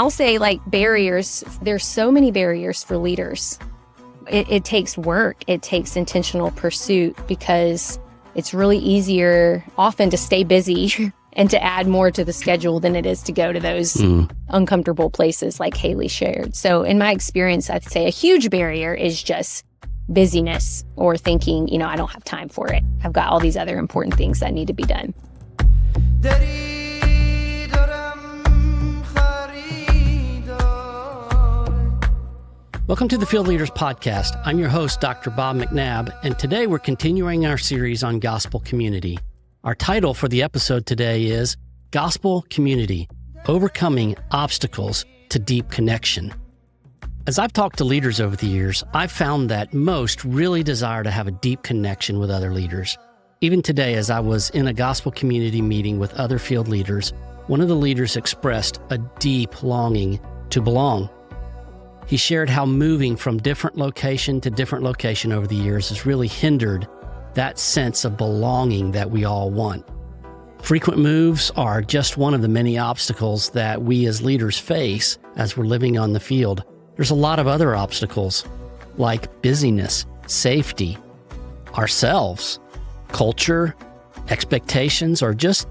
I'll say like barriers, there's so many barriers for leaders. It takes work. It takes intentional pursuit because it's really easier often to stay busy and to add more to the schedule than it is to go to those uncomfortable places like Haley shared. So in my experience, I'd say a huge barrier is just busyness or thinking, I don't have time for it. I've got all these other important things that need to be done. Welcome to the Field Leaders Podcast. I'm your host, Dr. Bob McNabb, and today we're continuing our series on gospel community. Our title for the episode today is Gospel Community, Overcoming Obstacles to Deep Connection. As I've talked to leaders over the years, I've found that most really desire to have a deep connection with other leaders. Even today, as I was in a gospel community meeting with other field leaders, one of the leaders expressed a deep longing to belong. He shared how moving from different location to different location over the years has really hindered that sense of belonging that we all want. Frequent moves are just one of the many obstacles that we as leaders face as we're living on the field. There's a lot of other obstacles like busyness, safety, ourselves, culture, expectations, or just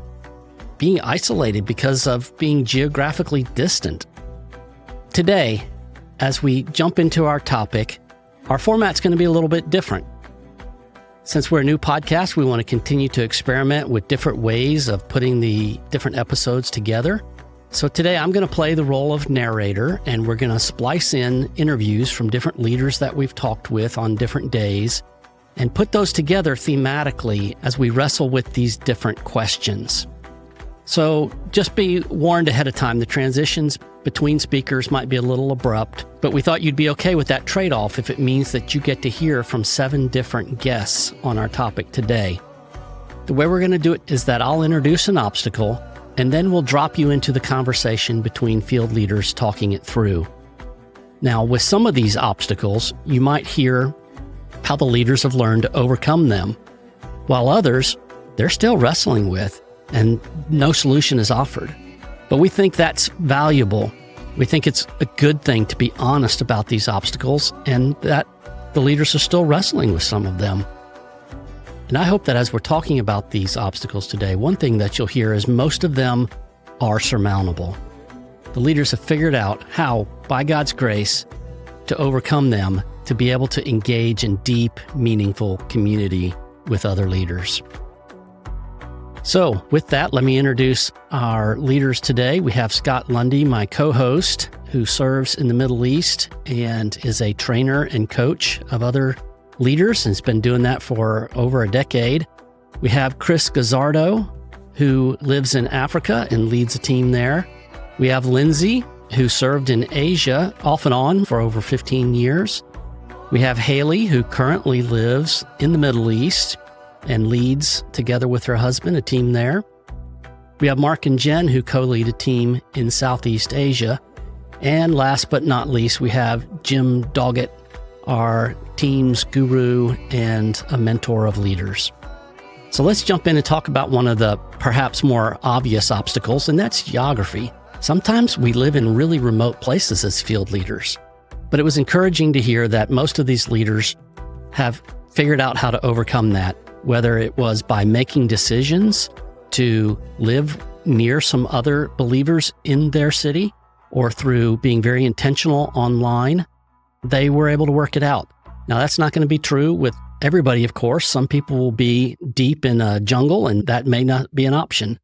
being isolated because of being geographically distant. Today, as we jump into our topic, our format's going to be a little bit different. Since we're a new podcast, we want to continue to experiment with different ways of putting the different episodes together. So today I'm going to play the role of narrator, and we're going to splice in interviews from different leaders that we've talked with on different days and put those together thematically as we wrestle with these different questions. So just be warned ahead of time, the transitions between speakers might be a little abrupt, but we thought you'd be okay with that trade-off if it means that you get to hear from 7 different guests on our topic today. The way we're going to do it is that I'll introduce an obstacle, and then we'll drop you into the conversation between field leaders talking it through. Now, with some of these obstacles, you might hear how the leaders have learned to overcome them, while others, they're still wrestling with, and no solution is offered. But we think that's valuable. We think it's a good thing to be honest about these obstacles and that the leaders are still wrestling with some of them. And I hope that as we're talking about these obstacles today, one thing that you'll hear is most of them are surmountable. The leaders have figured out how, by God's grace, to overcome them, to be able to engage in deep, meaningful community with other leaders. So with that, let me introduce our leaders today. We have Scott Lundy, my co-host, who serves in the Middle East and is a trainer and coach of other leaders and has been doing that for over a decade. We have Chris Gazzardo, who lives in Africa and leads a team there. We have Lindsay, who served in Asia off and on for over 15 years. We have Haley, who currently lives in the Middle East and leads, together with her husband, a team there. We have Mark and Jen, who co-lead a team in Southeast Asia. And last but not least, we have Jim Doggett, our team's guru and a mentor of leaders. So let's jump in and talk about one of the perhaps more obvious obstacles, and that's geography. Sometimes we live in really remote places as field leaders, but it was encouraging to hear that most of these leaders have figured out how to overcome that, whether it was by making decisions to live near some other believers in their city or through being very intentional online. They were able to work it out. Now, that's not going to be true with everybody, of course. Some people will be deep in a jungle, and that may not be an option.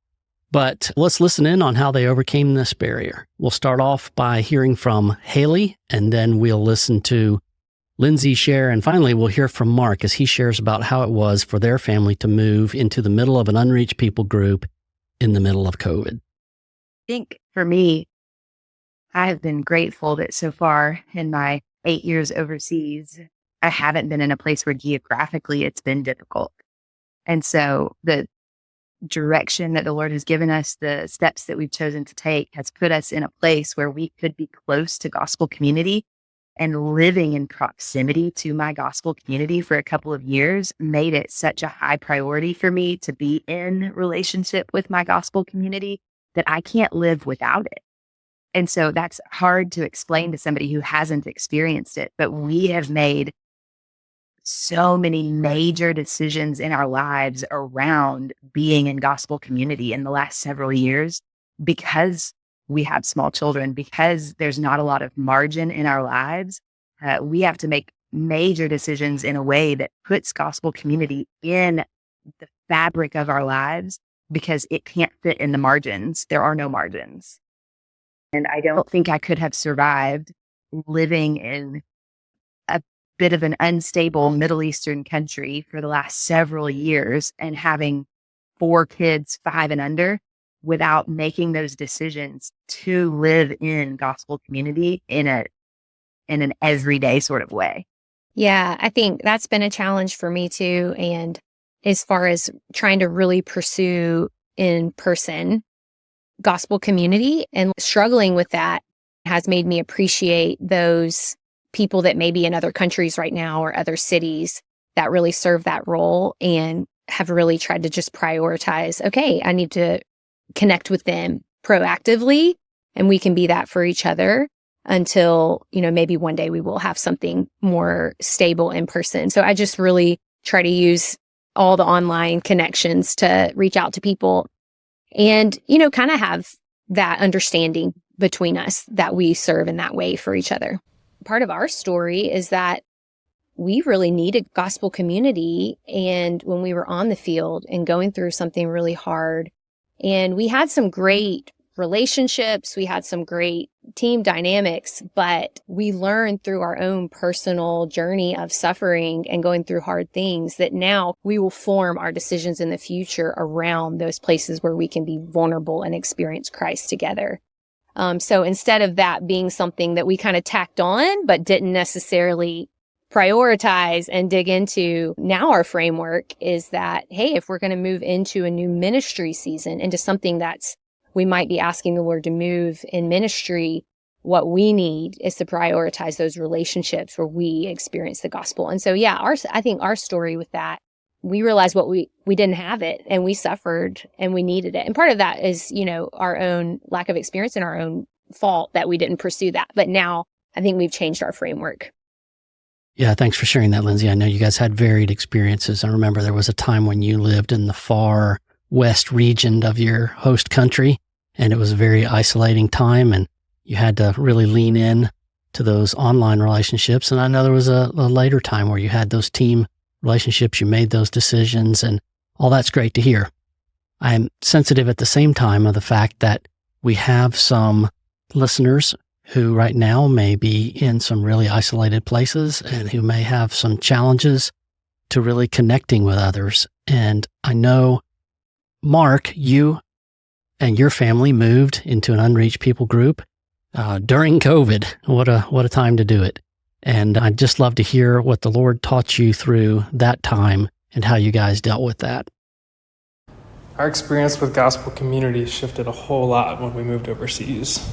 But let's listen in on how they overcame this barrier. We'll start off by hearing from Haley, and then we'll listen to Lindsay share, and finally we'll hear from Mark as he shares about how it was for their family to move into the middle of an unreached people group in the middle of COVID. I think for me, I have been grateful that so far in my 8 years overseas, I haven't been in a place where geographically it's been difficult. And so the direction that the Lord has given us, the steps that we've chosen to take has put us in a place where we could be close to gospel community. And living in proximity to my gospel community for a couple of years made it such a high priority for me to be in relationship with my gospel community that I can't live without it. And so that's hard to explain to somebody who hasn't experienced it. But we have made so many major decisions in our lives around being in gospel community in the last several years because we have small children, because there's not a lot of margin in our lives. We have to make major decisions in a way that puts gospel community in the fabric of our lives because it can't fit in the margins. There are no margins. And I don't think I could have survived living in a bit of an unstable Middle Eastern country for the last several years and having 4 kids, 5 and under, without making those decisions to live in gospel community in an everyday sort of way. Yeah, I think that's been a challenge for me too. And as far as trying to really pursue in person gospel community and struggling with that has made me appreciate those people that may be in other countries right now or other cities that really serve that role and have really tried to just prioritize, okay, I need to connect with them proactively and we can be that for each other until, maybe one day we will have something more stable in person. So I just really try to use all the online connections to reach out to people and, kind of have that understanding between us that we serve in that way for each other. Part of our story is that we really needed gospel community. And when we were on the field and going through something really hard, and we had some great relationships, we had some great team dynamics, but we learned through our own personal journey of suffering and going through hard things that now we will form our decisions in the future around those places where we can be vulnerable and experience Christ together. So instead of that being something that we kind of tacked on, but didn't necessarily prioritize and dig into, now our framework is that, hey, if we're going to move into a new ministry season, into something that's we might be asking the Lord to move in ministry, what we need is to prioritize those relationships where we experience the gospel. And so, I think our story with that, we realized we didn't have it and we suffered and we needed it. And part of that is, our own lack of experience and our own fault that we didn't pursue that. But now I think we've changed our framework. Yeah, thanks for sharing that, Lindsay. I know you guys had varied experiences. I remember there was a time when you lived in the far west region of your host country, and it was a very isolating time, and you had to really lean in to those online relationships. And I know there was a later time where you had those team relationships, you made those decisions, and all that's great to hear. I'm sensitive at the same time of the fact that we have some listeners who right now may be in some really isolated places and who may have some challenges to really connecting with others. And I know, Mark, you and your family moved into an unreached people group during COVID. What a time to do it. And I'd just love to hear what the Lord taught you through that time and how you guys dealt with that. Our experience with gospel community shifted a whole lot when we moved overseas.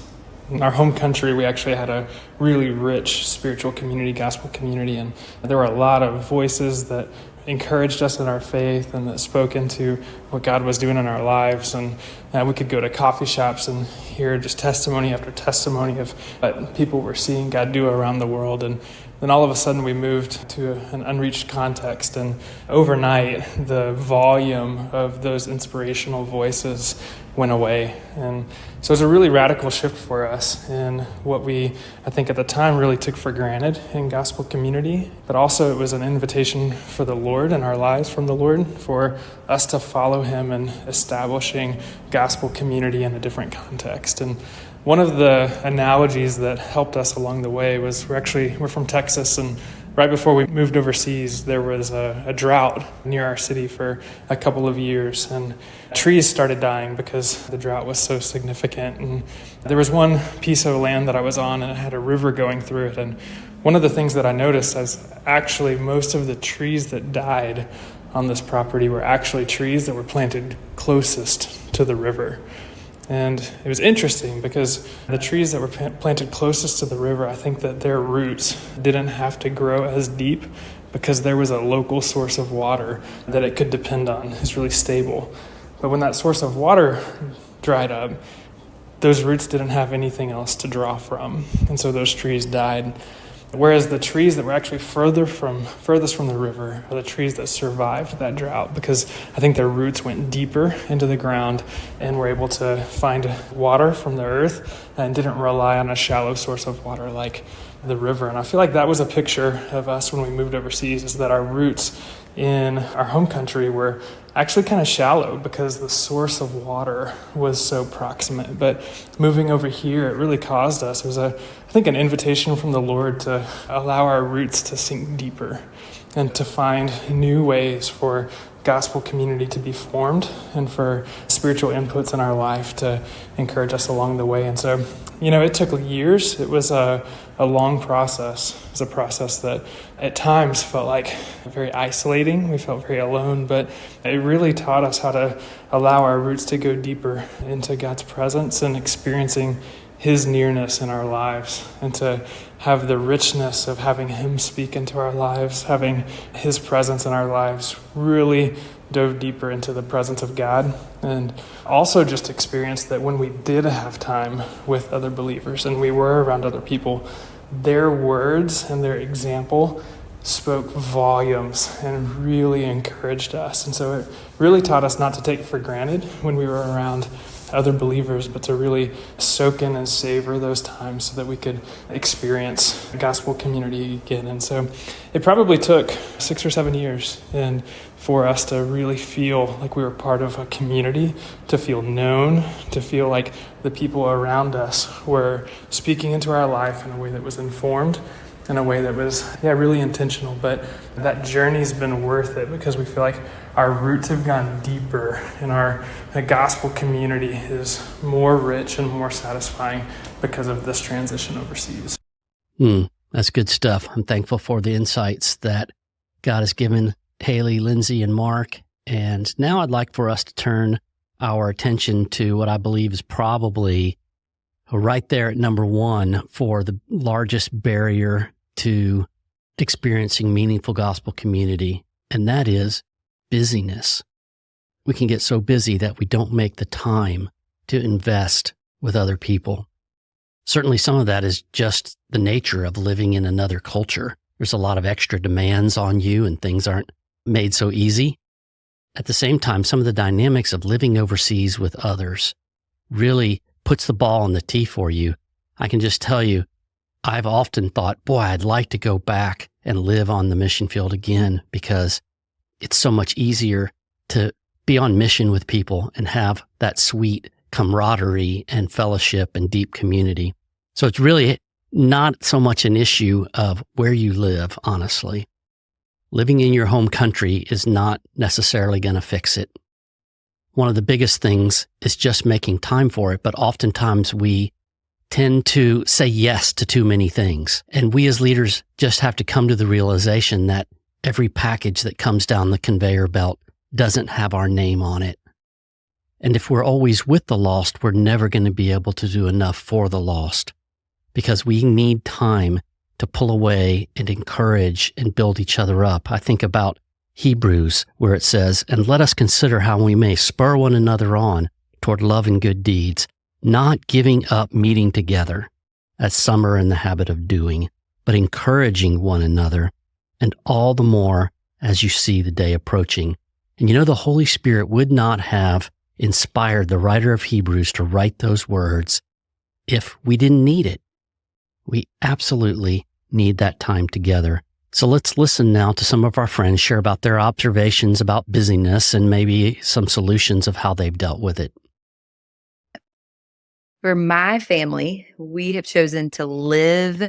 In our home country, we actually had a really rich spiritual community, gospel community, and there were a lot of voices that encouraged us in our faith and that spoke into what God was doing in our lives. And we could go to coffee shops and hear just testimony after testimony of what people were seeing God do around the world. And then all of a sudden we moved to an unreached context, and overnight the volume of those inspirational voices went away. And so it was a really radical shift for us in what we, I think at the time, really took for granted in gospel community. But also it was an invitation for the Lord in our lives from the Lord for us to follow him in establishing gospel community in a different context. And one of the analogies that helped us along the way was we're from Texas, and right before we moved overseas, there was a drought near our city for a couple of years, and trees started dying because the drought was so significant. And there was one piece of land that I was on, and it had a river going through it. And one of the things that I noticed is actually most of the trees that died on this property were actually trees that were planted closest to the river. And it was interesting because the trees that were planted closest to the river, I think that their roots didn't have to grow as deep because there was a local source of water that it could depend on. It's really stable. But when that source of water dried up, those roots didn't have anything else to draw from. And so those trees died. Whereas the trees that were actually furthest from the river are the trees that survived that drought, because I think their roots went deeper into the ground and were able to find water from the earth and didn't rely on a shallow source of water like the river. And I feel like that was a picture of us when we moved overseas, is that our roots in our home country were actually kind of shallow because the source of water was so proximate. But moving over here, it really caused us, it was I think an invitation from the Lord to allow our roots to sink deeper and to find new ways for gospel community to be formed and for spiritual inputs in our life to encourage us along the way. And so, it took years. It was a long process. It was a process that at times felt like very isolating. We felt very alone, but it really taught us how to allow our roots to go deeper into God's presence and experiencing His nearness in our lives, and to have the richness of having Him speak into our lives, having His presence in our lives really dove deeper into the presence of God. And also just experienced that when we did have time with other believers and we were around other people, their words and their example spoke volumes and really encouraged us. And so it really taught us not to take it for granted when we were around other believers, but to really soak in and savor those times so that we could experience gospel community again. And so it probably took 6 or 7 years and for us to really feel like we were part of a community, to feel known, to feel like the people around us were speaking into our life in a way that was informed, in a way that was, really intentional. But that journey's been worth it because we feel like our roots have gone deeper and the gospel community is more rich and more satisfying because of this transition overseas. That's good stuff. I'm thankful for the insights that God has given Haley, Lindsay, and Mark. And now I'd like for us to turn our attention to what I believe is probably right there at number one for the largest barrier to experiencing meaningful gospel community, and that is busyness. We can get so busy that we don't make the time to invest with other people. Certainly some of that is just the nature of living in another culture. There's a lot of extra demands on you and things aren't made so easy. At the same time, some of the dynamics of living overseas with others really puts the ball in the tee for you. I can just tell you, I've often thought, boy, I'd like to go back and live on the mission field again because it's so much easier to be on mission with people and have that sweet camaraderie and fellowship and deep community. So it's really not so much an issue of where you live, honestly. Living in your home country is not necessarily going to fix it. One of the biggest things is just making time for it, but oftentimes we tend to say yes to too many things. And we as leaders just have to come to the realization that every package that comes down the conveyor belt doesn't have our name on it. And if we're always with the lost, we're never going to be able to do enough for the lost because we need time to pull away and encourage and build each other up. I think about Hebrews, where it says, "And let us consider how we may spur one another on toward love and good deeds, not giving up meeting together, as some are in the habit of doing, but encouraging one another, and all the more as you see the day approaching." And the Holy Spirit would not have inspired the writer of Hebrews to write those words if we didn't need it. We absolutely need that time together. So let's listen now to some of our friends share about their observations about busyness and maybe some solutions of how they've dealt with it. For my family, we have chosen to live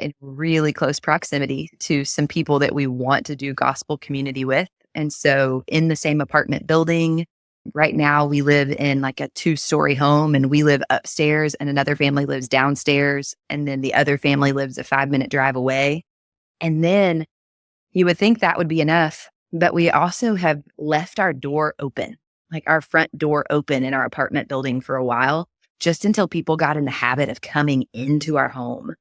in really close proximity to some people that we want to do gospel community with. And so in the same apartment building, right now we live in like a 2-story home and we live upstairs and another family lives downstairs. And then the other family lives a 5-minute drive away. And then you would think that would be enough, but we also have left our door open, like our front door open in our apartment building for a while, just until people got in the habit of coming into our home.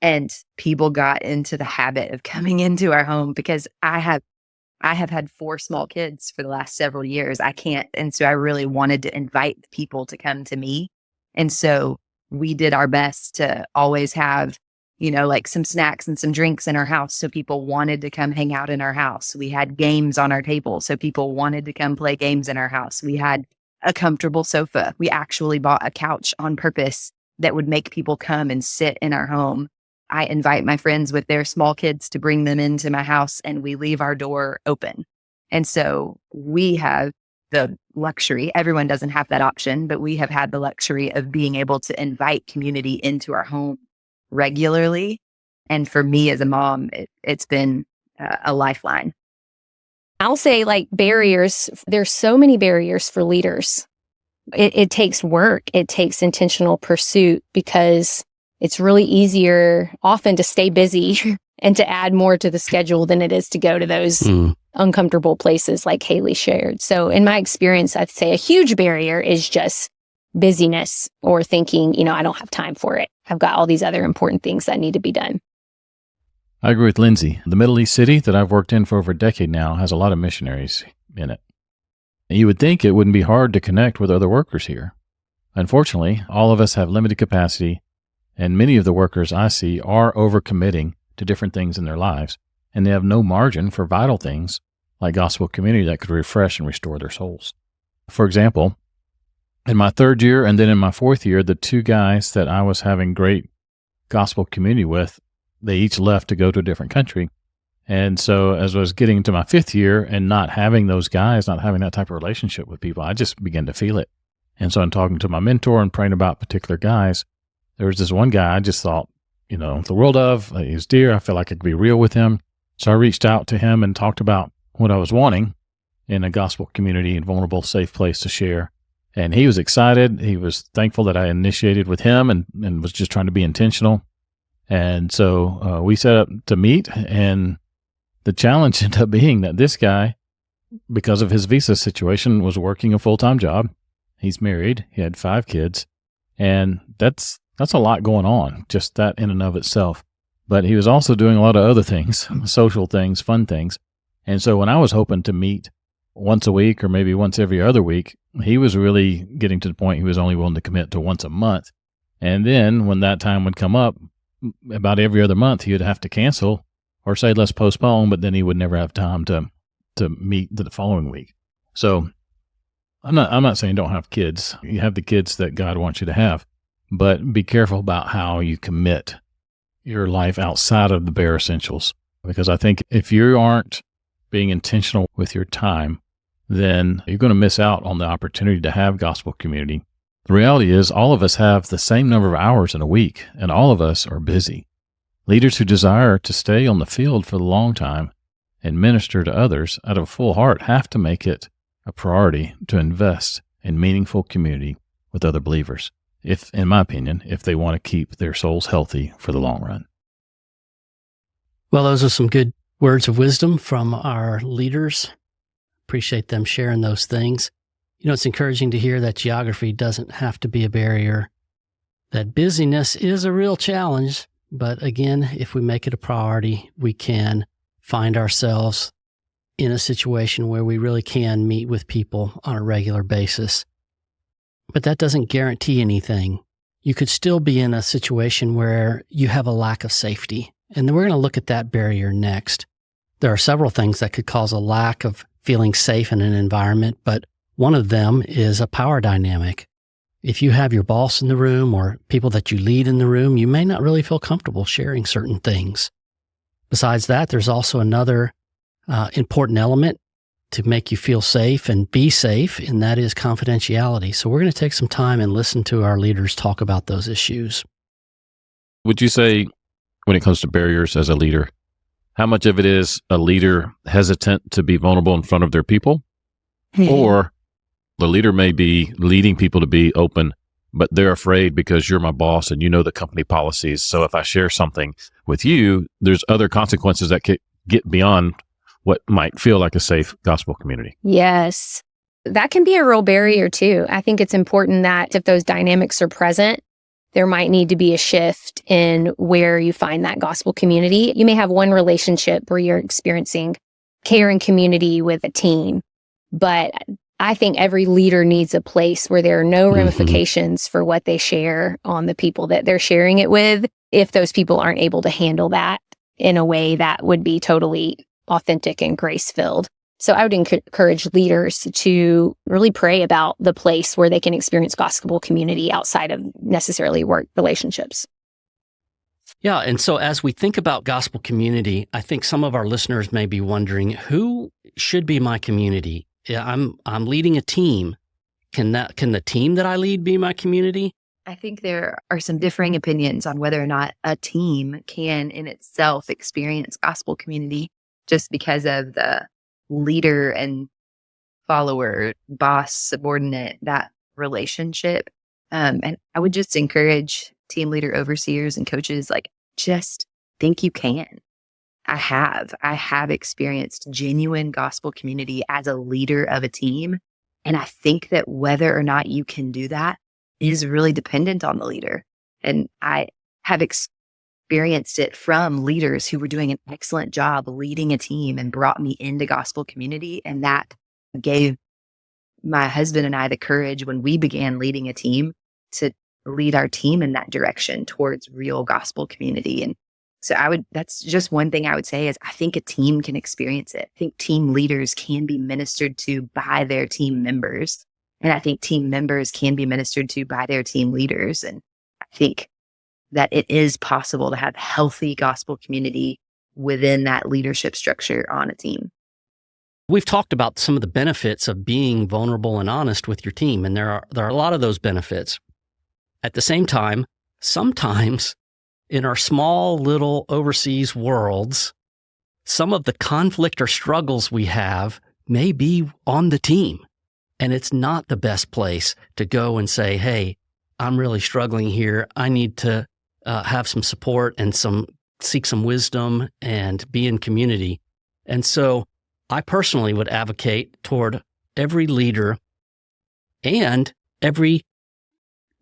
And people got into the habit of coming into our home because I have had 4 small kids for the last several years. I can't. And so I really wanted to invite people to come to me. And so we did our best to always have, like some snacks and some drinks in our house. So people wanted to come hang out in our house. We had games on our table. So people wanted to come play games in our house. We had a comfortable sofa. We actually bought a couch on purpose that would make people come and sit in our home. I invite my friends with their small kids to bring them into my house, and we leave our door open. And so we have the luxury, everyone doesn't have that option, but we have had the luxury of being able to invite community into our home regularly. And for me as a mom, it's been a lifeline. I'll say barriers, there's so many barriers for leaders. It takes work. It takes intentional pursuit because it's really easier often to stay busy and to add more to the schedule than it is to go to those uncomfortable places like Haley shared. So in my experience, I'd say a huge barrier is just busyness or thinking, I don't have time for it. I've got all these other important things that need to be done. I agree with Lindsay. The Middle East city that I've worked in for over a decade now has a lot of missionaries in it. And you would think it wouldn't be hard to connect with other workers here. Unfortunately, all of us have limited capacity, and many of the workers I see are overcommitting to different things in their lives, and they have no margin for vital things like gospel community that could refresh and restore their souls. For example, in my third year and then in my fourth year, the two guys that I was having great gospel community with, they each left to go to a different country. And so as I was getting into my fifth year and not having those guys, not having that type of relationship with people, I just began to feel it. And so I'm talking to my mentor and praying about particular guys. There was this one guy I just thought, the world of. He was dear. I felt like I could be real with him. So I reached out to him and talked about what I was wanting in a gospel community and vulnerable, safe place to share. And he was excited. He was thankful that I initiated with him and was just trying to be intentional. And so we set up to meet, and the challenge ended up being that this guy, because of his visa situation, was working a full-time job. He's married. He had 5 kids. And that's a lot going on, just that in and of itself. But he was also doing a lot of other things, social things, fun things. And so when I was hoping to meet once a week or maybe once every other week, he was really getting to the point he was only willing to commit to once a month. And then when that time would come up, about every other month, he would have to cancel or say, let's postpone, but then he would never have time to meet the following week. So I'm not saying don't have kids. You have the kids that God wants you to have, but be careful about how you commit your life outside of the bare essentials. Because I think if you aren't being intentional with your time, then you're going to miss out on the opportunity to have gospel community. The reality is all of us have the same number of hours in a week, and all of us are busy. Leaders who desire to stay on the field for the long time and minister to others out of a full heart have to make it a priority to invest in meaningful community with other believers, in my opinion, if they want to keep their souls healthy for the long run. Well, those are some good words of wisdom from our leaders. Appreciate them sharing those things. It's encouraging to hear that geography doesn't have to be a barrier, that busyness is a real challenge. But again, if we make it a priority, we can find ourselves in a situation where we really can meet with people on a regular basis. But that doesn't guarantee anything. You could still be in a situation where you have a lack of safety. And then we're going to look at that barrier next. There are several things that could cause a lack of feeling safe in an environment, but one of them is a power dynamic. If you have your boss in the room or people that you lead in the room, you may not really feel comfortable sharing certain things. Besides that, there's also another important element to make you feel safe and be safe, and that is confidentiality. So we're going to take some time and listen to our leaders talk about those issues. Would you say, when it comes to barriers as a leader, how much of it is a leader hesitant to be vulnerable in front of their people? Or the leader may be leading people to be open, but they're afraid because you're my boss and you know the company policies. So if I share something with you, there's other consequences that could get beyond what might feel like a safe gospel community. Yes, that can be a real barrier too. I think it's important that if those dynamics are present, there might need to be a shift in where you find that gospel community. You may have one relationship where you're experiencing care and community with a team, but I think every leader needs a place where there are no ramifications for what they share on the people that they're sharing it with, if those people aren't able to handle that in a way that would be totally authentic and grace-filled. So I would encourage leaders to really pray about the place where they can experience gospel community outside of necessarily work relationships. Yeah. And so as we think about gospel community, I think some of our listeners may be wondering, who should be my community? Yeah, I'm leading a team. Can the team that I lead be my community? I think there are some differing opinions on whether or not a team can in itself experience gospel community just because of the leader and follower, boss, subordinate, that relationship. And I would just encourage team leader, overseers, and coaches, just think you can. I have experienced genuine gospel community as a leader of a team. And I think that whether or not you can do that is really dependent on the leader. And I have experienced it from leaders who were doing an excellent job leading a team and brought me into gospel community. And that gave my husband and I the courage when we began leading a team to lead our team in that direction towards real gospel community. And so that's just one thing I would say is I think a team can experience it. I think team leaders can be ministered to by their team members. And I think team members can be ministered to by their team leaders. And I think that it is possible to have healthy gospel community within that leadership structure on a team. We've talked about some of the benefits of being vulnerable and honest with your team, and there are a lot of those benefits. At the same time, sometimes in our small little overseas worlds, some of the conflict or struggles we have may be on the team. And it's not the best place to go and say, hey, I'm really struggling here. I need to have some support and seek some wisdom and be in community. And so I personally would advocate toward every leader and every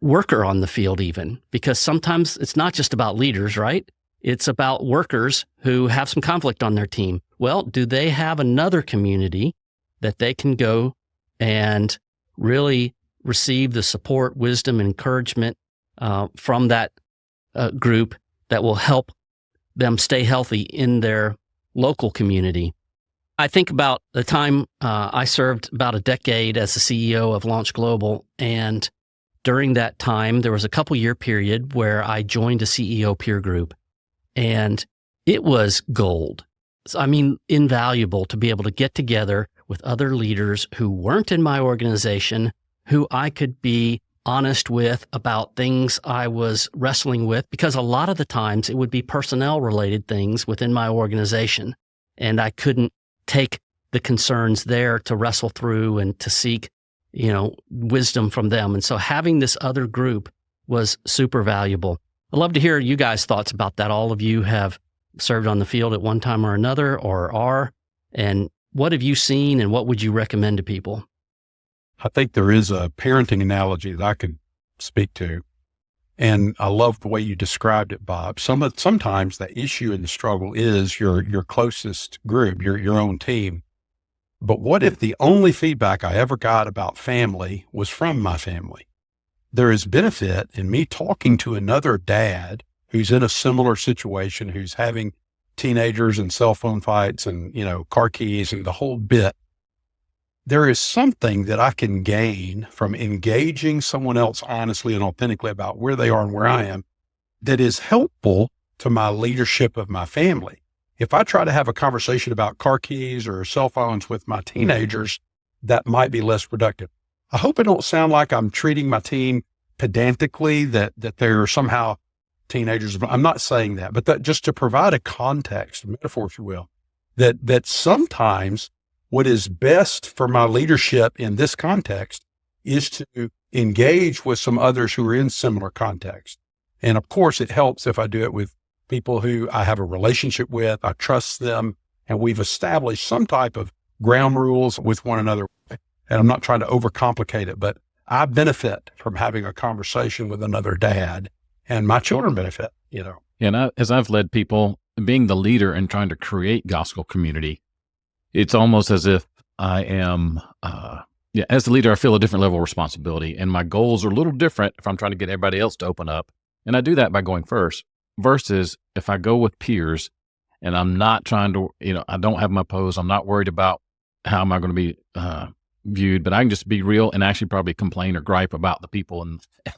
worker on the field even, because sometimes it's not just about leaders, right? It's about workers who have some conflict on their team. Well, do they have another community that they can go and really receive the support, wisdom, and encouragement from that group that will help them stay healthy in their local community? I think about the time I served about a decade as the CEO of Launch Global, and during that time, there was a couple-year period where I joined a CEO peer group, and it was gold. I mean, invaluable to be able to get together with other leaders who weren't in my organization, who I could be honest with about things I was wrestling with, because a lot of the times it would be personnel-related things within my organization, and I couldn't take the concerns there to wrestle through and to seek wisdom from them. And so having this other group was super valuable. I'd love to hear you guys' thoughts about that. All of you have served on the field at one time or another or are, and what have you seen and what would you recommend to people? I think there is a parenting analogy that I could speak to. And I love the way you described it, Bob. Sometimes the issue and the struggle is your closest group, your own team. But what if the only feedback I ever got about family was from my family? There is benefit in me talking to another dad who's in a similar situation, who's having teenagers and cell phone fights and, car keys and the whole bit. There is something that I can gain from engaging someone else honestly and authentically about where they are and where I am that is helpful to my leadership of my family. If I try to have a conversation about car keys or cell phones with my teenagers, that might be less productive. I hope it don't sound like I'm treating my team pedantically, that they're somehow teenagers. I'm not saying that, but that just to provide a context, a metaphor, if you will, that sometimes what is best for my leadership in this context is to engage with some others who are in similar context. And of course, it helps if I do it with people who I have a relationship with, I trust them, and we've established some type of ground rules with one another. And I'm not trying to overcomplicate it, but I benefit from having a conversation with another dad, and my children benefit, And as I've led people, being the leader and trying to create gospel community, it's almost as if I am Yeah, as the leader, I feel a different level of responsibility, and my goals are a little different if I'm trying to get everybody else to open up. And I do that by going first, versus if I go with peers and I'm not trying to, I don't have my pose. I'm not worried about how am I going to be viewed, but I can just be real and actually probably complain or gripe about the people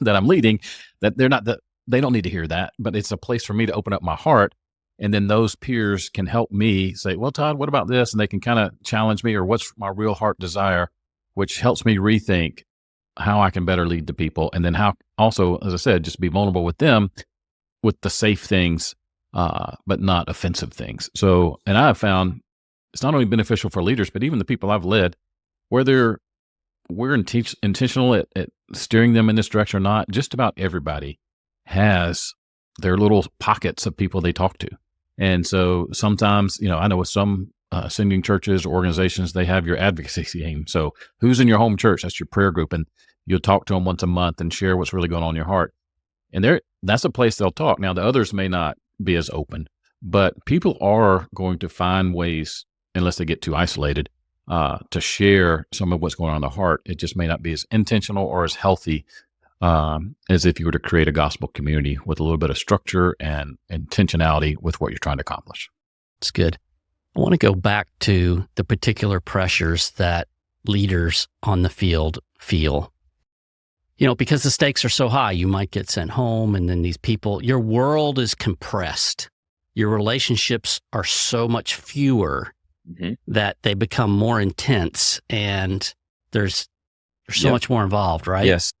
that I'm leading, that they don't need to hear that, but it's a place for me to open up my heart. And then those peers can help me say, well, Todd, what about this? And they can kind of challenge me, or what's my real heart desire, which helps me rethink how I can better lead the people. And then how also, as I said, just be vulnerable with them with the safe things, but not offensive things. So, and I have found it's not only beneficial for leaders, but even the people I've led, whether we're intentional at steering them in this direction or not, just about everybody has their little pockets of people they talk to. And so sometimes, I know with some sending churches or organizations, they have your advocacy team. So who's in your home church? That's your prayer group. And you'll talk to them once a month and share what's really going on in your heart. And that's a place they'll talk. Now, the others may not be as open, but people are going to find ways, unless they get too isolated, to share some of what's going on in their heart. It just may not be as intentional or as healthy as if you were to create a gospel community with a little bit of structure and intentionality with what you're trying to accomplish. It's good. I want to go back to the particular pressures that leaders on the field feel. Because the stakes are so high, you might get sent home, and then these people, your world is compressed. Your relationships are so much fewer that they become more intense, and there's so much more involved, right? Yes.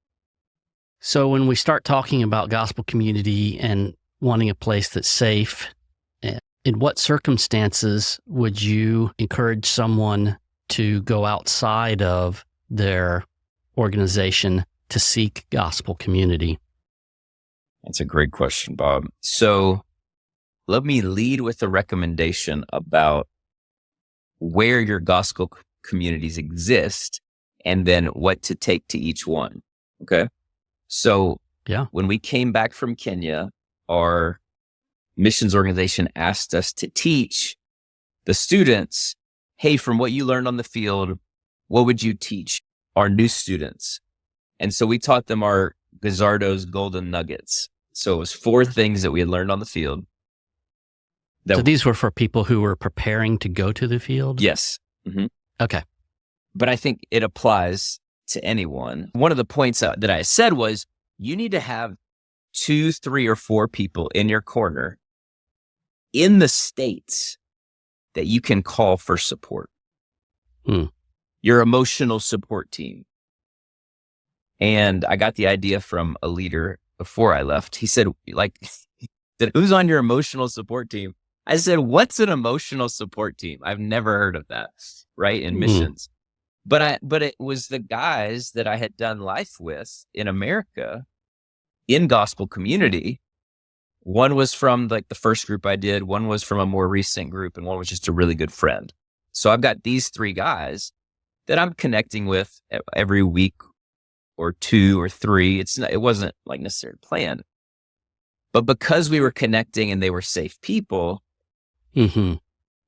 So when we start talking about gospel community and wanting a place that's safe, in what circumstances would you encourage someone to go outside of their organization to seek gospel community? That's a great question, Bob. So let me lead with a recommendation about where your gospel communities exist and then what to take to each one. Okay. So when we came back from Kenya, our missions organization asked us to teach the students, hey, from what you learned on the field, what would you teach our new students? And so we taught them our Gazzardo's golden nuggets. So it was 4 things that we had learned on the field. So these were for people who were preparing to go to the field? Yes. Mm-hmm. Okay. But I think it applies to anyone. One of the points that I said was, you need to have 2, 3, or 4 people in your corner in the States that you can call for support. Your emotional support team. And I got the idea from a leader before I left. He said, who's on your emotional support team? I said, what's an emotional support team? I've never heard of that, right? In missions. But it was the guys that I had done life with in America in gospel community. One was from the first group I did, one was from a more recent group, and one was just a really good friend. So I've got these 3 guys that I'm connecting with every week or 2 or 3. It wasn't necessarily planned, but because we were connecting and they were safe people,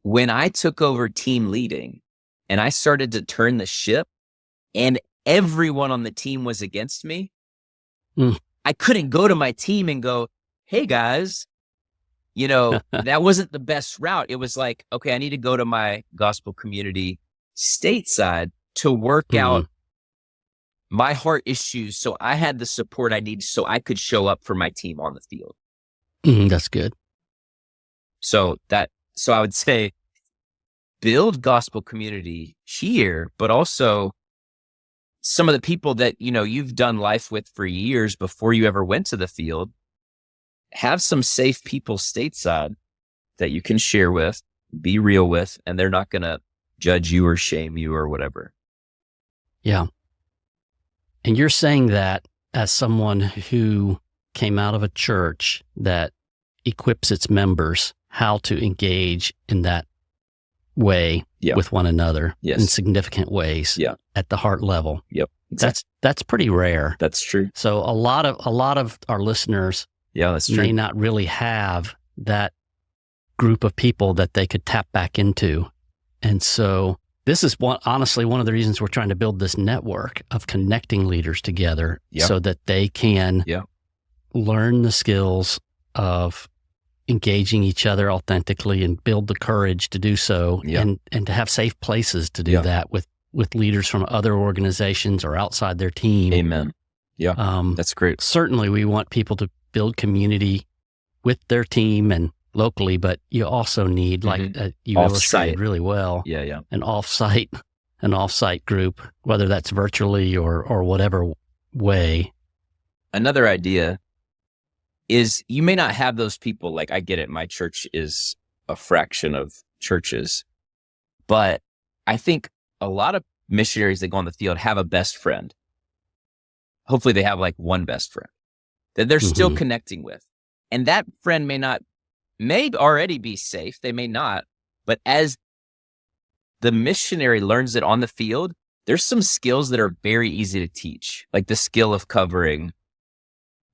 when I took over team leading and I started to turn the ship and everyone on the team was against me, I couldn't go to my team and go, hey guys, that wasn't the best route. It was like, okay, I need to go to my gospel community stateside to work out my heart issues. So I had the support I needed so I could show up for my team on the field. That's good. So I would say build gospel community here, but also some of the people that, you've done life with for years before you ever went to the field, have some safe people stateside that you can share with, be real with, and they're not going to judge you or shame you or whatever. Yeah. And you're saying that as someone who came out of a church that equips its members how to engage in that way with one another in significant ways at the heart level. Yep. Exactly. That's pretty rare. That's true. So a lot of our listeners that's true. may not really have that group of people that they could tap back into. And so this is honestly one of the reasons we're trying to build this network of connecting leaders together so that they can learn the skills of engaging each other authentically and build the courage to do so and to have safe places to do that with leaders from other organizations or outside their team. Amen. Yeah, that's great. Certainly we want people to build community with their team and locally, but you also need, like you illustrated really well, an off-site group, whether that's virtually or whatever way. Another idea is you may not have those people. Like, I get it. My church is a fraction of churches, but I think a lot of missionaries that go on the field have a best friend. Hopefully they have like one best friend that they're still connecting with. And that friend may already be safe. They may not, but as the missionary learns it on the field, there's some skills that are very easy to teach, like the skill of covering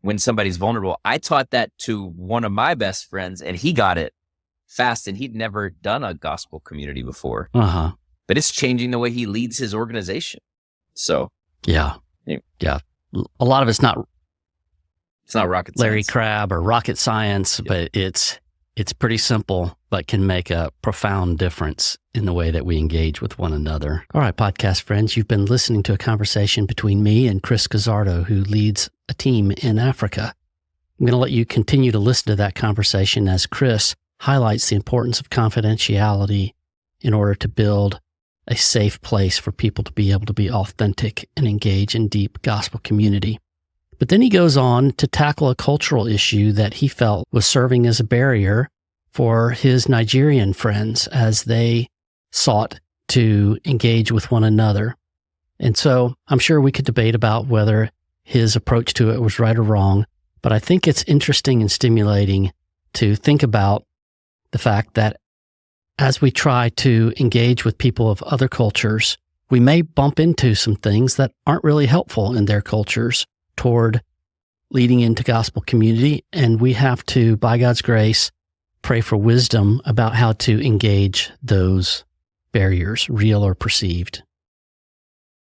when somebody's vulnerable. I taught that to one of my best friends, and he got it fast, and he'd never done a gospel community before. But it's changing the way he leads his organization. So yeah. A lot of it's not rocket Larry science. Crabb or rocket science, but it's pretty simple, but can make a profound difference in the way that we engage with one another. All right, podcast friends, you've been listening to a conversation between me and Chris Gazzardo, who leads a team in Africa. I'm going to let you continue to listen to that conversation as Chris highlights the importance of confidentiality in order to build a safe place for people to be able to be authentic and engage in deep gospel community. But then he goes on to tackle a cultural issue that he felt was serving as a barrier for his Nigerian friends as they sought to engage with one another. And so I'm sure we could debate about whether his approach to it was right or wrong, but I think it's interesting and stimulating to think about the fact that as we try to engage with people of other cultures, we may bump into some things that aren't really helpful in their cultures toward leading into gospel community. And we have to, by God's grace, pray for wisdom about how to engage those barriers, real or perceived.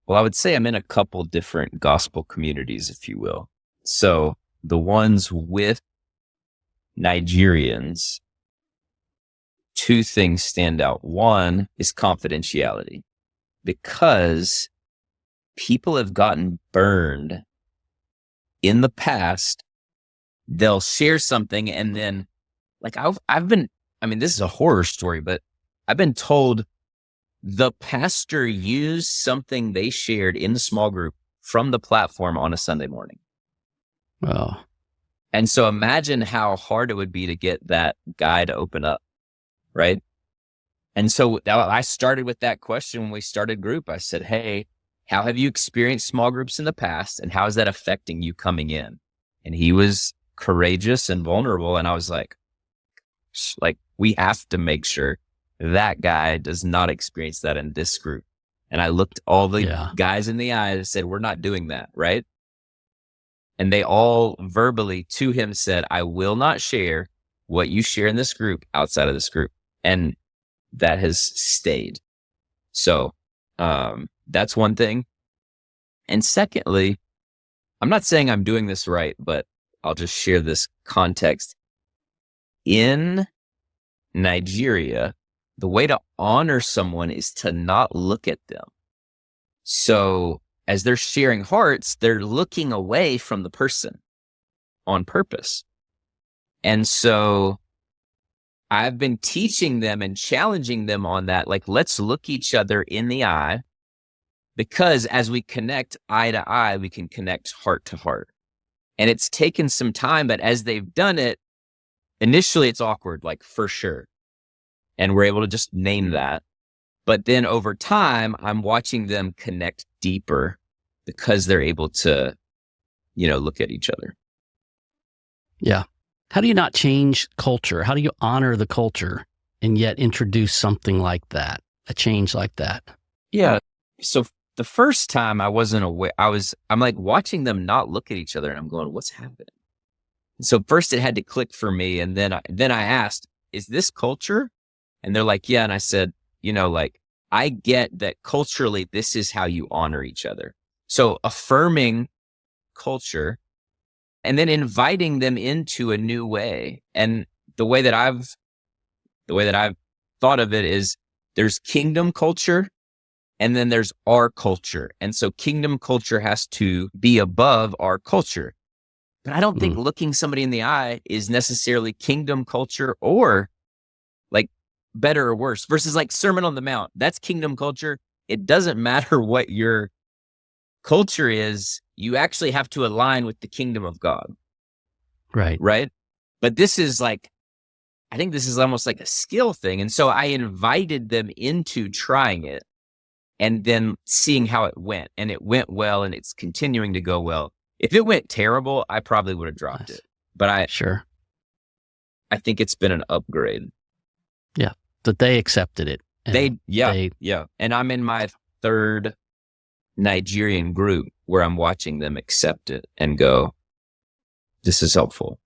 Well, I would say I'm in a couple different gospel communities, if you will. So the ones with Nigerians, two things stand out. One is confidentiality, because people have gotten burned in the past. They'll share something and then, like, this is a horror story, but I've been told the pastor used something they shared in the small group from the platform on a Sunday morning. Oh. And so imagine how hard it would be to get that guy to open up, right? And so I started with that question when we started group. I said, hey, how have you experienced small groups in the past, and how is that affecting you coming in? And he was courageous and vulnerable. And I was like, we have to make sure that guy does not experience that in this group. And I looked all the guys in the eye and said, we're not doing that, right? And they all verbally to him said, I will not share what you share in this group outside of this group. And that has stayed. So that's one thing. And secondly, I'm not saying I'm doing this right, but I'll just share this context. In Nigeria, the way to honor someone is to not look at them. So as they're sharing hearts, they're looking away from the person on purpose. And so I've been teaching them and challenging them on that. Like, let's look each other in the eye, because as we connect eye to eye, we can connect heart to heart. And it's taken some time, but as they've done it, initially it's awkward, like, for sure. And we're able to just name that. But then over time, I'm watching them connect deeper because they're able to, look at each other. Yeah. How do you not change culture? How do you honor the culture and yet introduce something like that, a change like that? Yeah. So the first time I wasn't aware, I'm like watching them not look at each other, and I'm going, what's happening? And so first it had to click for me. And then I asked, is this culture? And they're like, yeah. And I said, I get that culturally, this is how you honor each other. So affirming culture and then inviting them into a new way. And the way that I've thought of it is there's kingdom culture and then there's our culture. And so kingdom culture has to be above our culture. But I don't think looking somebody in the eye is necessarily kingdom culture or like better or worse versus like Sermon on the Mount. That's kingdom culture. It doesn't matter what your culture is. You actually have to align with the kingdom of God. Right. Right. But this is like, I think this is almost like a skill thing. And so I invited them into trying it and then seeing how it went. And it went well and it's continuing to go well. If it went terrible, I probably would have dropped it. But I think it's been an upgrade. Yeah. That they accepted it. Yeah. And I'm in my third Nigerian group where I'm watching them accept it and go, this is helpful.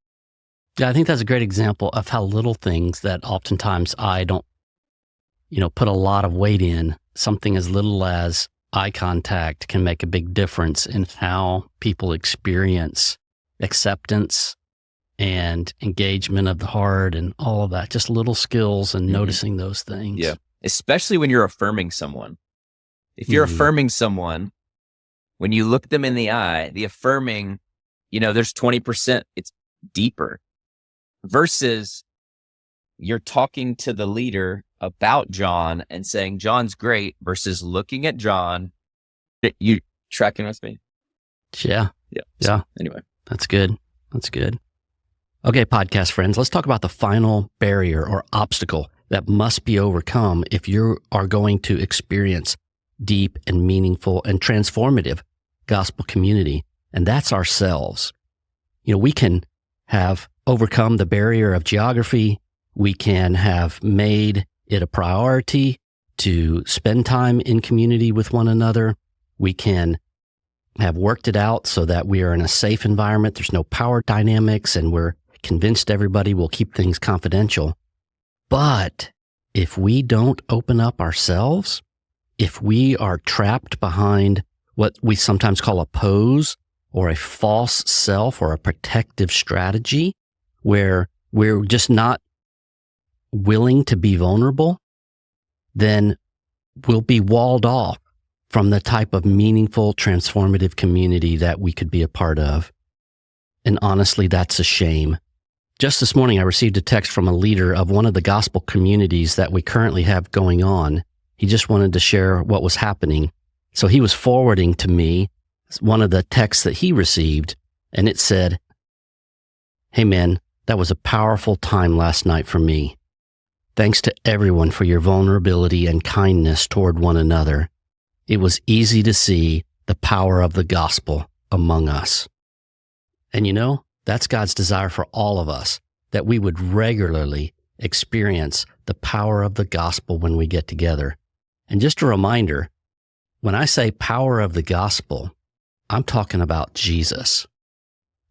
Yeah, I think that's a great example of how little things that oftentimes I don't, put a lot of weight in. Something as little as eye contact can make a big difference in how people experience acceptance and engagement of the heart and all of that. Just little skills and noticing those things. Yeah, especially when you're affirming someone. If you're affirming someone, when you look them in the eye, the affirming, there's 20%, it's deeper. Versus you're talking to the leader about John and saying, John's great, versus looking at John. You tracking with me? Yeah. So, anyway. That's good. Okay, podcast friends, let's talk about the final barrier or obstacle that must be overcome if you are going to experience deep and meaningful and transformative gospel community. And that's ourselves. We can have overcome the barrier of geography. We can have made it a priority to spend time in community with one another. We can have worked it out so that we are in a safe environment. There's no power dynamics and we're convinced everybody will keep things confidential. But if we don't open up ourselves, if we are trapped behind what we sometimes call a pose or a false self or a protective strategy, where we're just not willing to be vulnerable, then we'll be walled off from the type of meaningful, transformative community that we could be a part of. And honestly, that's a shame. Just this morning, I received a text from a leader of one of the gospel communities that we currently have going on. He just wanted to share what was happening. So he was forwarding to me one of the texts that he received, and it said, "Hey man, that was a powerful time last night for me. Thanks to everyone for your vulnerability and kindness toward one another. It was easy to see the power of the gospel among us." And that's God's desire for all of us, that we would regularly experience the power of the gospel when we get together. And just a reminder, when I say power of the gospel, I'm talking about Jesus.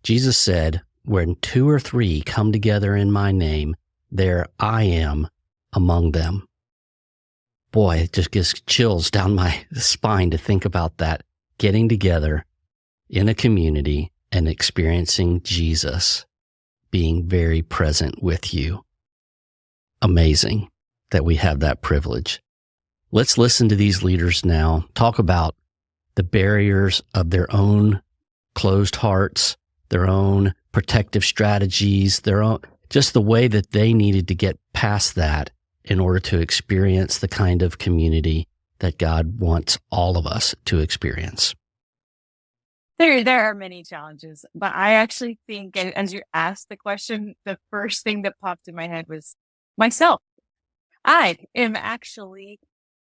Jesus said, "When 2 or 3 come together in my name, there I am among them." Boy, it just gives chills down my spine to think about that, getting together in a community and experiencing Jesus being very present with you. Amazing that we have that privilege. Let's listen to these leaders now talk about the barriers of their own closed hearts, their own protective strategies, their own, just the way that they needed to get past that in order to experience the kind of community that God wants all of us to experience. There are many challenges, but I actually think, and as you asked the question, the first thing that popped in my head was myself. I am actually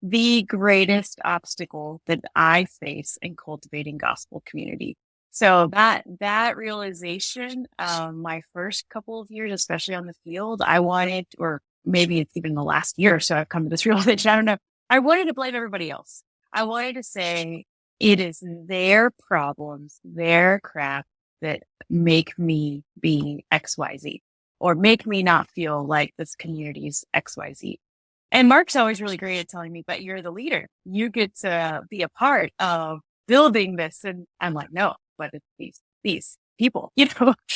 the greatest obstacle that I face in cultivating gospel community. So that realization, my first couple of years, especially on the field, I wanted, or maybe it's even the last year or so, I've come to this realization, I don't know. I wanted to blame everybody else. I wanted to say, it is their problems, their crap that make me be XYZ or make me not feel like this community is XYZ. And Mark's always really great at telling me, but you're the leader. You get to be a part of building this. And I'm like, no, but it's these people,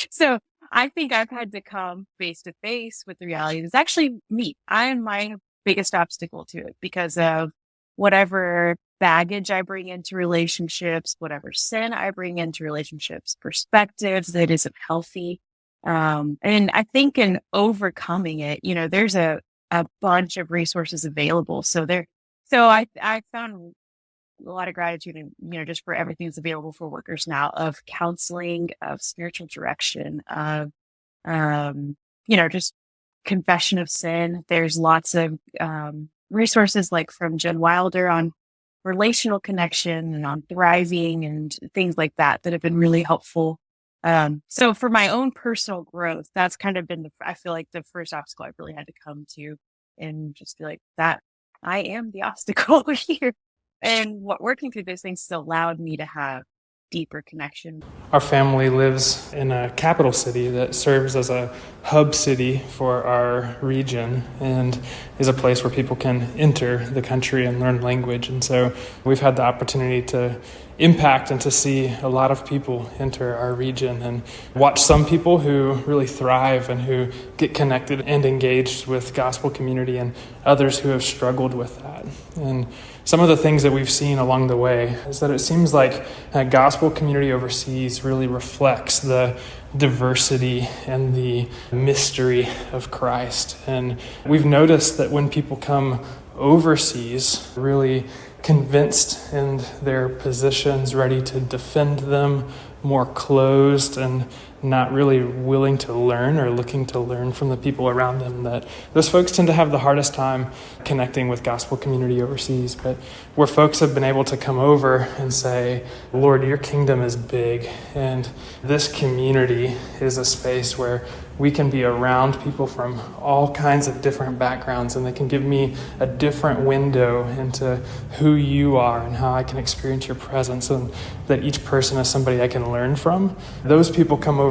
So I think I've had to come face to face with the reality. It's actually me. I am my biggest obstacle to it because of whatever baggage I bring into relationships, whatever sin I bring into relationships, perspectives that isn't healthy. And I think in overcoming it, there's a bunch of resources available. So I found a lot of gratitude and, just for everything that's available for workers now, of counseling, of spiritual direction, of, just confession of sin. There's lots of, resources like from Jen Wilder on relational connection and on thriving and things like that have been really helpful. So for my own personal growth, that's kind of been I feel like the first obstacle I've really had to come to and just be like that I am the obstacle here. And working through those things has allowed me to have deeper connection. Our family lives in a capital city that serves as a hub city for our region and is a place where people can enter the country and learn language. And so we've had the opportunity to impact and to see a lot of people enter our region and watch some people who really thrive and who get connected and engaged with gospel community and others who have struggled with that. And some of the things that we've seen along the way is that it seems like gospel community overseas really reflects the diversity and the mystery of Christ. And we've noticed that when people come overseas, really convinced in their positions, ready to defend them, more closed and not really willing to learn or looking to learn from the people around them, that those folks tend to have the hardest time connecting with gospel community overseas. But where folks have been able to come over and say, Lord, your kingdom is big, and this community is a space where we can be around people from all kinds of different backgrounds, and they can give me a different window into who you are and how I can experience your presence, and that each person is somebody I can learn from. Those people come over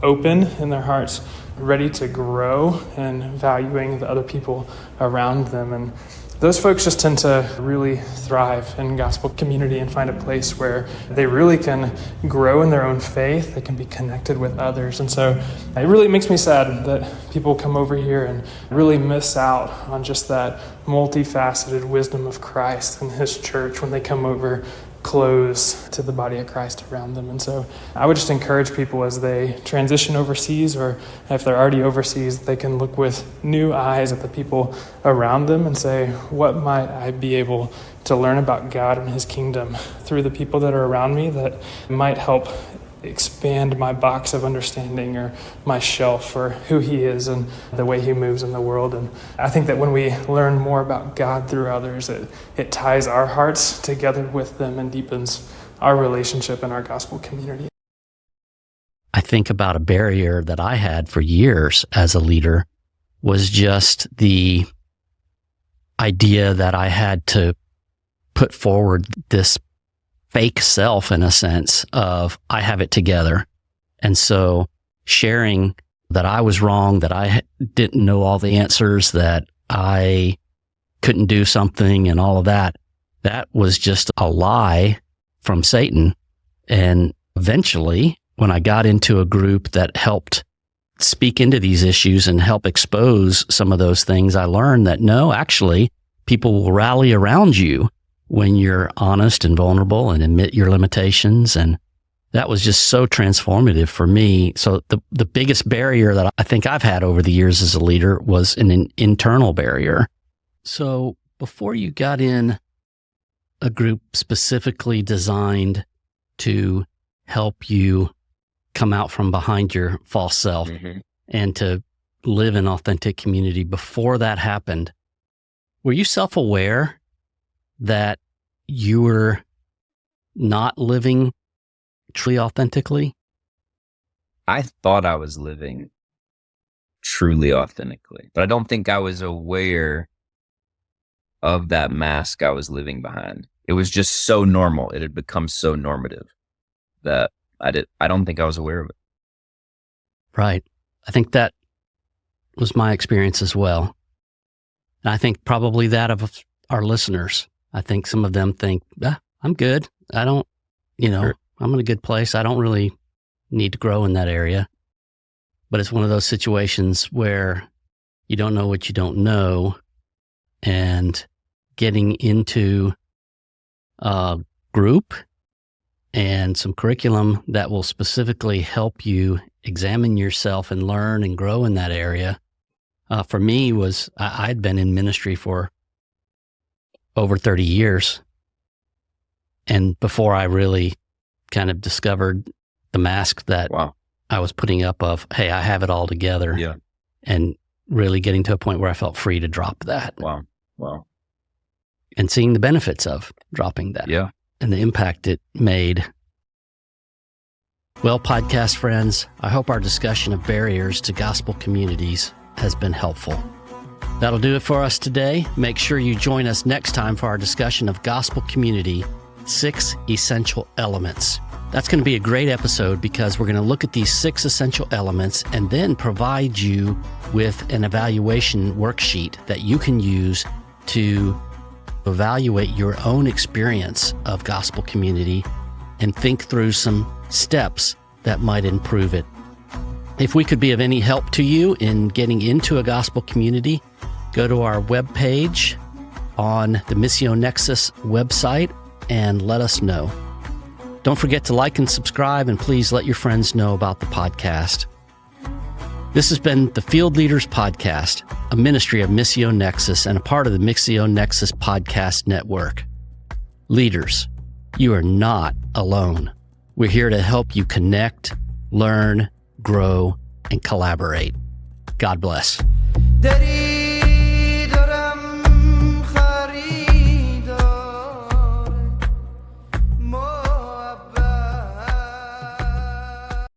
open in their hearts, ready to grow and valuing the other people around them. And those folks just tend to really thrive in gospel community and find a place where they really can grow in their own faith. They can be connected with others. And so it really makes me sad that people come over here and really miss out on just that multifaceted wisdom of Christ and his church when they come over close to the body of Christ around them. And so I would just encourage people as they transition overseas, or if they're already overseas, they can look with new eyes at the people around them and say, what might I be able to learn about God and his kingdom through the people that are around me that might help expand my box of understanding or my shelf for who he is and the way he moves in the world. And I think that when we learn more about God through others, it ties our hearts together with them and deepens our relationship in our gospel community. I think about a barrier that I had for years as a leader was just the idea that I had to put forward this fake self, in a sense, of I have it together. And so sharing that I was wrong, that I didn't know all the answers, that I couldn't do something and all of that, that was just a lie from Satan. And eventually, when I got into a group that helped speak into these issues and help expose some of those things, I learned that no, actually, people will rally around you when you're honest and vulnerable and admit your limitations. And that was just so transformative for me. So the biggest barrier that I think I've had over the years as a leader was an internal barrier. So before you got in a group specifically designed to help you come out from behind your false self and to live in authentic community, before that happened, were you self-aware that you were not living truly authentically? I thought I was living truly authentically, but I don't think I was aware of that mask I was living behind. It was just so normal. It had become so normative that I don't think I was aware of it. Right. I think that was my experience as well. And I think probably that of our listeners. I think some of them think, I'm good. I don't, Sure. I'm in a good place. I don't really need to grow in that area. But it's one of those situations where you don't know what you don't know, and getting into a group and some curriculum that will specifically help you examine yourself and learn and grow in that area. For me was, I'd been in ministry for over 30 years. And before I really kind of discovered the mask that I was putting up of, hey, I have it all together. Yeah. And really getting to a point where I felt free to drop that. Wow. And seeing the benefits of dropping that. Yeah. And the impact it made. Well, podcast friends, I hope our discussion of barriers to gospel communities has been helpful. That'll do it for us today. Make sure you join us next time for our discussion of gospel community, 6 essential elements. That's going to be a great episode because we're going to look at these 6 essential elements and then provide you with an evaluation worksheet that you can use to evaluate your own experience of gospel community and think through some steps that might improve it. If we could be of any help to you in getting into a gospel community, go to our webpage on the Missio Nexus website and let us know. Don't forget to like and subscribe, and please let your friends know about the podcast. This has been the Field Leaders Podcast, a ministry of Missio Nexus and a part of the Missio Nexus Podcast Network. Leaders, you are not alone. We're here to help you connect, learn, grow, and collaborate. God bless. Daddy.